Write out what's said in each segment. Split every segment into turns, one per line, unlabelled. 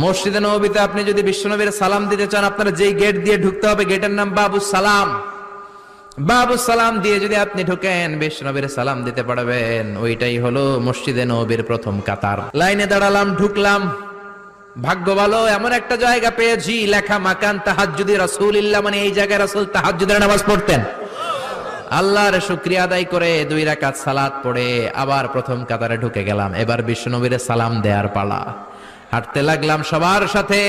মসজিদে নববীতে আপনি যদি বিশ্বনবীর সালাম দিতে চান, আপনারা যেই গেট দিয়ে ঢুকতে হবে, গেটের নাম বাবুস সালাম। বাবুস সালাম দিয়ে যদি আপনি ঢোকেন, বিশ্বনবীর সালাম দিতে পারবেন। ওইটাই হলো মসজিদে নববীর প্রথম কাতার। লাইনে দাঁড়ালাম, ঢুকলাম। ভাগ্য ভালো, এমন একটা জায়গা পেয়েছি লেখা মাকান তাহাজ্জুদি রাসূলিল্লাহ, মানে এই জায়গায় রাসূল তাহাজ্জুদের নামাজ পড়তেন। আল্লাহর শুকরিয়া আদায় করে 2 রাকাত সালাত পড়ে আবার প্রথম কাতারে ঢুকে গেলাম। এবার বিশ্বনবীর সালাম দেওয়ার পালা। হাঁটতে লাগলাম সবার সাথে।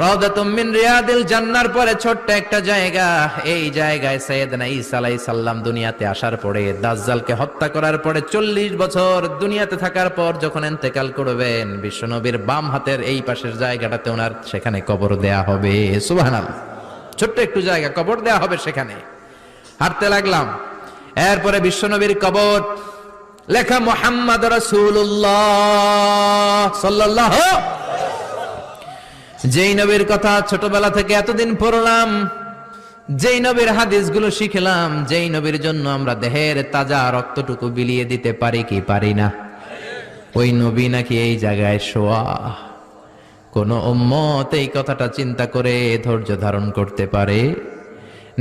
রাউদাতুম মিন রিয়াদিল জান্নার পরে ছোট্ট একটা জায়গা, এই জায়গায় সাইয়েদনা ঈসা আলাইহিস সালাম দুনিয়াতে আসার পরে, দাজ্জালকে হত্যা করার পরে 40 বছর দুনিয়াতে থাকার পর যখন ইন্তেকাল করবেন, বিশ্বনবীর বাম হাতের এই পাশের জায়গাটাতে ওনার সেখানে কবর দেয়া হবে। সুবহানাল্লাহ, ছোট্ট একটু জায়গা, কবর দেয়া হবে সেখানে। হাঁটতে লাগলাম, এরপরে বিশ্বনবীর কবর, লেখা মুহাম্মদ রাসূলুল্লাহ সাল্লাল্লাহু। যেই নবীর কথা ছোটবেলা থেকে এতদিন পড়লাম, যেই নবীর হাদিসগুলো শিখলাম, যেই নবীর জন্য আমরা দেহের তাজা রক্তটুকু বিলিয়ে দিতে পারি কি পারি না, ওই নবী নাকি এই জায়গায় শোয়া। কোন উম্মত এই কথাটা চিন্তা করে ধৈর্য ধারণ করতে পারে?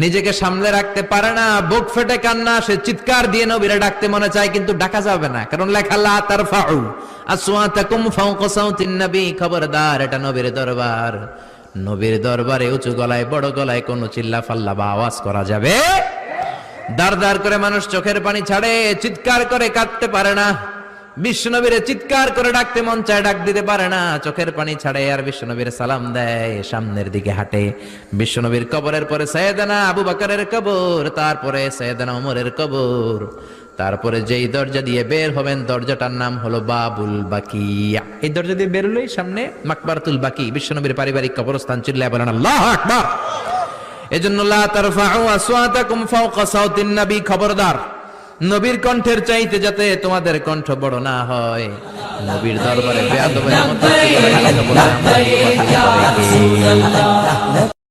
নিজেকে সামলে রাখতে পারে না, বুক ফেটে কান্না আসে, চিৎকার দিয়ে নবীরে ডাকতে মনে চায়, কিন্তু ডাকা যাবে না, কারণ লেখা লা তারফাউ আসওয়াতাকুম ফাওকা সাউতিন নবী। খবরদার, এটা নবীর দরবার। নবীর দরবারে উঁচু গলায় বড় গলায় কোনো চিল্লা ফাল্লা বা আওয়াজ করা যাবে? দাঁড় দাঁড় করে মানুষ চোখের পানি ছাড়ে, চিৎকার করে কাঁদতে পারে না। বিশ্বনবীরে চিৎকার করে ডাকতে মন চায়, ডাক দিতে পারে না, চোখের পানি ছাড়ে। আর বিশ্বনবীর সালাম দেয়, সামনের দিকে হাঁটে। বিশ্বনবীর কবরের পরে সাইয়েদনা আবু বকরের কবর, তারপরে সাইয়েদনা ওমরের কবর, তারপরে যেই দরজা দিয়ে বের হবেন দরজাটার নাম হলো বাবুল বাকিয়া। এই দরজা দিয়ে বের হলেই সামনে মাকবারাতুল বাকি, বিশ্বনবীর পারিবারিক কবরস্থান। চিল্লায় বলেন আল্লাহু আকবার। এজন্য লা তারফাউ আসওয়াতাকুম ফাওকা সাউতিন নবী, খবরদার, নবীর কণ্ঠের চাইতে যাতে তোমাদের কণ্ঠ বড় না হয়। নবীর দরবারে বেয়াদবের মতো